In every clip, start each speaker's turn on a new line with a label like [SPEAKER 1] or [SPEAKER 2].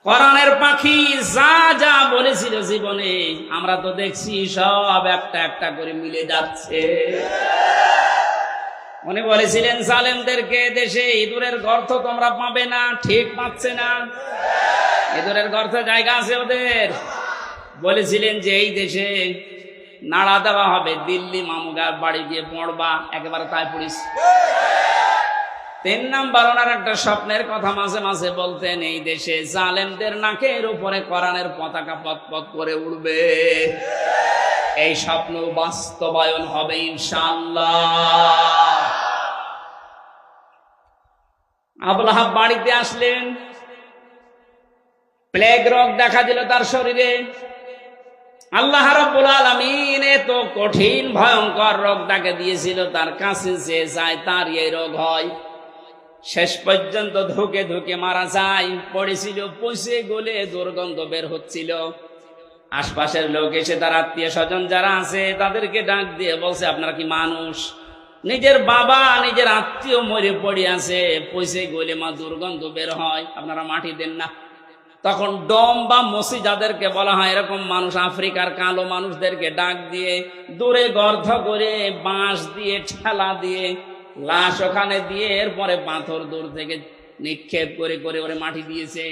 [SPEAKER 1] কোরআনের পাখি যা যা বলেছিল জীবনে আমরা তো দেখছি সব একটা একটা করে মিলে যাচ্ছে। উনি বলেছিলেন জালেমদেরকে দেশে ইঁদুরের গর্ত তোমরা পাবে না, ঠিক পাচ্ছে না? ইঁদুরের গর্তে জায়গা আছে ওদের। বলেছিলেন যে এই দেশে নাড়া দেওয়া হবে, দিল্লি মামুগার বাড়ি গিয়ে পড়বা, একেবারে তাই পড়িস। 3 নাম্বার ওনার একটা স্বপ্নের কথা মাঝে মাঝে বলতেন, এই দেশে জালেমদের নাকের উপরে কোরআনের পতাকা পতপত করে উড়বে। এই স্বপ্ন বাস্তবায়ন হবে ইনশাআল্লাহ। আবুল আহাব বাড়িতে আসলেন, প্লেগ রোগ দেখা দিল তার শরীরে। আল্লাহ রাব্বুল আলামিন এত কঠিন ভয়ঙ্কর রোগ তাকে দিয়েছিল, তার কাছে যে যায় তার এই রোগ হয়। শেষ পর্যন্ত ধুকে ধুকে মারা যায়। পড়েছিল, পচে গলে দুর্গন্ধ বের হচ্ছিল। আশপাশের লোক এসে তার আত্মীয় স্বজন যারা আছে তাদেরকে ডাক দিয়ে বলছে, আপনারা কি মানুষ? নিজের বাবা নিজের আত্মীয় মরে পড়ে আছে, পচে গলে মা দুর্গন্ধ বের হয়, আপনারা মাটি দেন না। তখন ডম বা মসি যাদেরকে বলা হয়, এরকম মানুষ আফ্রিকার কালো মানুষদেরকে ডাক দিয়ে দূরে গর্ত করে বাঁশ দিয়ে ঠেলা দিয়ে লাশ ওখানে দিয়ে এরপরে পাথর দূর থেকে নিক্ষেপ করে করে ওরে মাটি দিয়েছে।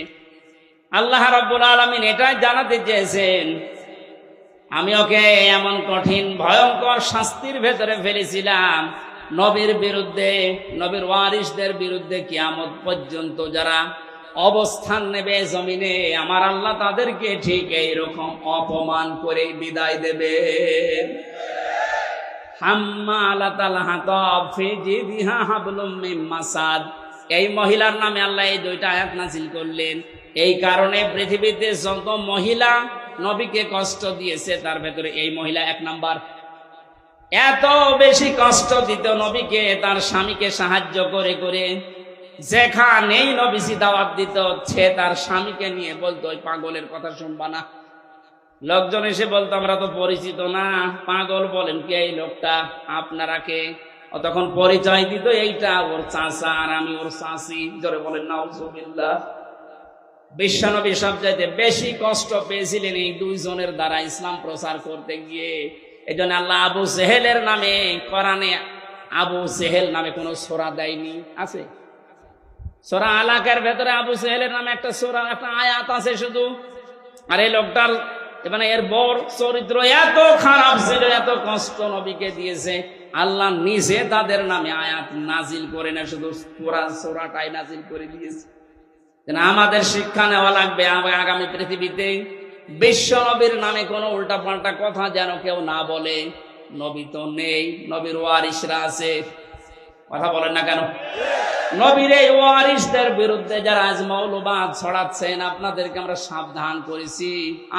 [SPEAKER 1] আল্লাহ রাব্বুল আলামিন এটাই জানাতে চেয়েছেন, আমি ওকে এমন কঠিন ভয়ঙ্কর শাস্তির ভেতরে ফেলেছিলাম, নবীর বিরুদ্ধে, নবীর ওয়ারিসদের বিরুদ্ধে কিয়ামত পর্যন্ত যারা অবস্থান নেবে জমিনে, আমার আল্লাহ তাদেরকে ঠিক এইরকম অপমান করে বিদায় দেবে। হাম্মালাতাল হাতাব ফি জিদিহা হাবলুম মিন মাসাদ। এই মহিলার নামে আল্লাহ এই 2টা আয়াত নাযিল করলেন। এই কারণে পৃথিবীতে যত মহিলা নবীকে কষ্ট দিয়েছে তার ভেতরে এই মহিলা 1 নাম্বার। এত বেশি কষ্ট দিত নবীকে, তার স্বামীকে সাহায্য করে করে। যেখানেই নবীজি দাওয়াত দিত, সে তার স্বামীকে নিয়ে বলতো, ওই পাগলের কথা শুনবা না। লোকজন এসে বলতো, আমরা তো পরিচিত না, পাগল বলেন কি এই লোকটা, আপনারা কে? তখন পরিচয় দিত, এইটা ওর চাচা আর আমি ওর চাচি। জোরে বলেন নাউজুবিল্লাহ। বিশ্বনবী সবচাইতে বেশি কষ্ট পেয়েছিলেন এই 2 জনের দ্বারা ইসলাম প্রচার করতে গিয়ে। এই জন্য আল্লাহ আবু জেহেলের নামে কোরআনে আবু জেহেল নামে কোনো সূরা দেয়নি। আছে সূরা আলাকের ভেতরে আবু জেহেলের নামে একটা সূরা, একটা আয়াত আছে শুধু। আর এই লোকটার মানে এর বড় চরিত্র এত খারাপ ছিল, এত কষ্ট নবীকে দিয়েছে, আল্লাহ নিজে তাদের নামে আয়াত নাজিল করে না, শুধু পুরা সূরাটাই নাজিল করে দিয়েছে। আমাদের শিক্ষা নেওয়া লাগবে, আগামী পৃথিবীতে বিশ্ব নবীর নামে কোনো উল্টাপাল্টা কথা যেন কেউ না বলে। নবী তো নেই, নবীর ওয়ারিসরা আছে। কথা বলেন না কেন? নবীর এই ওয়ারিসদের বিরুদ্ধে যারা আজ মৌলবাদ ছড়াচ্ছেন, আপনাদেরকে আমরা সাবধান করেছি,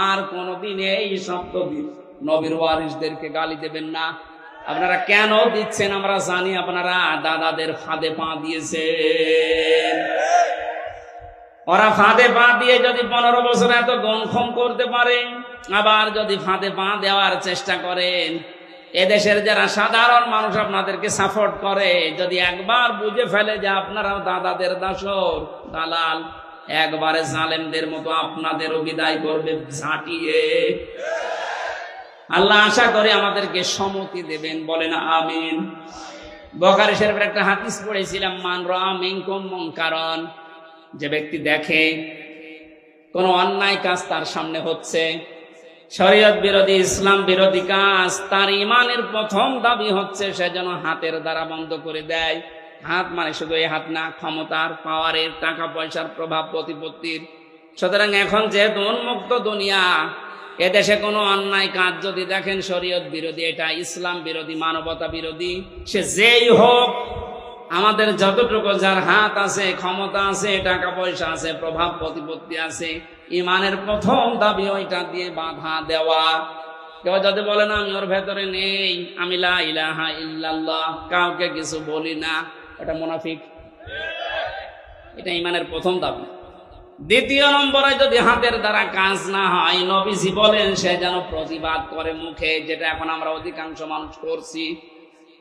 [SPEAKER 1] আর কোনদিন এই শব্দ নবীর ওয়ারিসদেরকে গালি দেবেন না। আপনারা কেন দিচ্ছেন আমরা জানি, আপনারা দাদাদের ফাঁদে পা দিয়েছেন। ওরা ফাঁদে পা দিয়ে যদি 15 বছর এত গণক্ষম করতে পারে, আবার যদি ফাঁদে পা দেওয়ার চেষ্টা করেন, এদেশের যারা সাধারণ মানুষ আপনাদেরকে সাপোর্ট করে, যদি একবার বুঝে ফেলে যে আপনারাও দাদাদের দাসর দালাল, একবারে জালেমদের মতো আপনাদেরও বিদায় করবে ঝাঁটিয়ে। আল্লাহ আশা করে আমাদেরকে সম্মতি দেবেন, বলেন আমিন। বুখারী শরীফের একটা হাদিস পড়েছিলাম, মান রাআ মিনকুম মুনকারান, যে ব্যক্তি দেখে কোন অন্যায় কাজ তার সামনে হচ্ছে, শরীয়ত বিরোধী, ইসলাম বিরোধী কাজ, তার ইমানের প্রথম দাবি হচ্ছে সে যেন হাতের দ্বারা বন্ধ করে দেয়। হাত মানে শুধু এই হাত না, ক্ষমতার, পাওয়ারের, টাকা পয়সার, প্রভাব প্রতিপত্তির। সুতরাং এখন যেহেতু উন্মুক্ত দুনিয়া, এদেশে কোনো অন্যায় কাজ যদি দেখেন শরীয়ত বিরোধী, এটা ইসলাম বিরোধী, মানবতা বিরোধী, সে যেই হোক, আমাদের যতটুকু যার হাত আছে, ক্ষমতা আছে, টাকা পয়সা আছে, প্রভাব প্রতিপত্তি আছে, ইমানের প্রথম দাবি ওইটা দিয়ে বাধা দেওয়া। কেউ যদি বলে না আমি ওর ভেতরে নেই, আমি লা ইলাহা ইল্লাল্লাহ, কাউকে কিছু বলি না, এটা মুনাফিক। এটা ইমানের প্রথম দাবি। দ্বিতীয় নম্বরে যদি হাতের দ্বারা কাজ না হয়, নবীজি বলেন সে যেন প্রতিবাদ করে মুখে, যেটা এখন আমরা অধিকাংশ মানুষ করছি।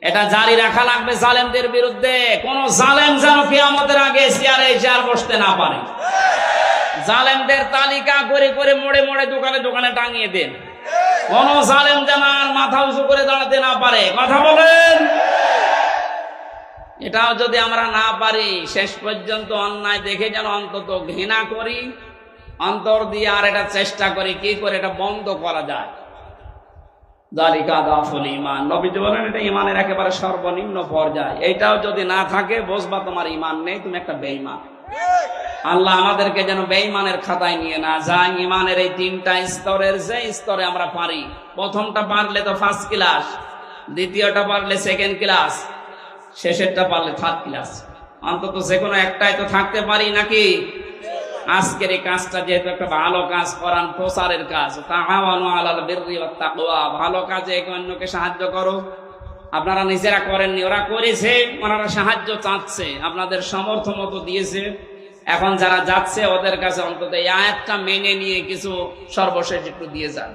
[SPEAKER 1] এটা জারি রাখা লাগবে জালেমদের বিরুদ্ধে। কোন জালেম যেন কিয়ামতের আগে চেয়ারে বসতে না পারে। জালেমদের তালিকা করে করে মোড়ে মোড়ে দোকানে দোকানে টাঙিয়ে দেন, কোন জালেম যেন আর মাথা উঁচু করে দাঁড়াতে না পারে। কথা বলেন। এটাও যদি আমরা না পারি, শেষ পর্যন্ত অন্যায় দেখে যেন অন্তত ঘৃণা করি, অন্তর দিয়ে আর এটা চেষ্টা করি কি করে এটা বন্ধ করা যায়। যালিকা দাফুল ঈমান, নবীজি বলেন এটা ঈমানের একেবারে সর্বনিম্ন পর্যায়। এইটাও যদি না থাকে বুঝবা তোমার ঈমান নেই, তুমি একটা বেঈমান। আল্লাহ আমাদেরকে যেন বেঈমানের খাতায় নিয়ে না যায়। ঈমানের এই তিনটা স্তরের যে স্তরে আমরা পারি, প্রথমটা পারলে তো ফার্স্ট ক্লাস, দ্বিতীয়টা পারলে সেকেন্ড ক্লাস, শেষেরটা পারলে থার্ড ক্লাস। অন্তত যে কোনো একটাই তো থাকতে পারি নাকি? আজকের এই কাজটা যেহেতু একটা ভালো কাজ, কোরআন প্রচারের কাজ, তাআওয়ানু আলাল বিররি ওয়াত তাকওয়া, ভালো কাজে একে অন্যকে সাহায্য করো। আপনারা নিজেরা করেননি, ওরা করেছে, ওনারা সাহায্য চাচ্ছে, আপনাদের সামর্থ্য মতো দিয়েছে। এখন যারা যাচ্ছে ওদের কাছে অন্তত এই আয়াতটা মেনে নিয়ে কিছু সর্বশেষ একটু দিয়ে যান।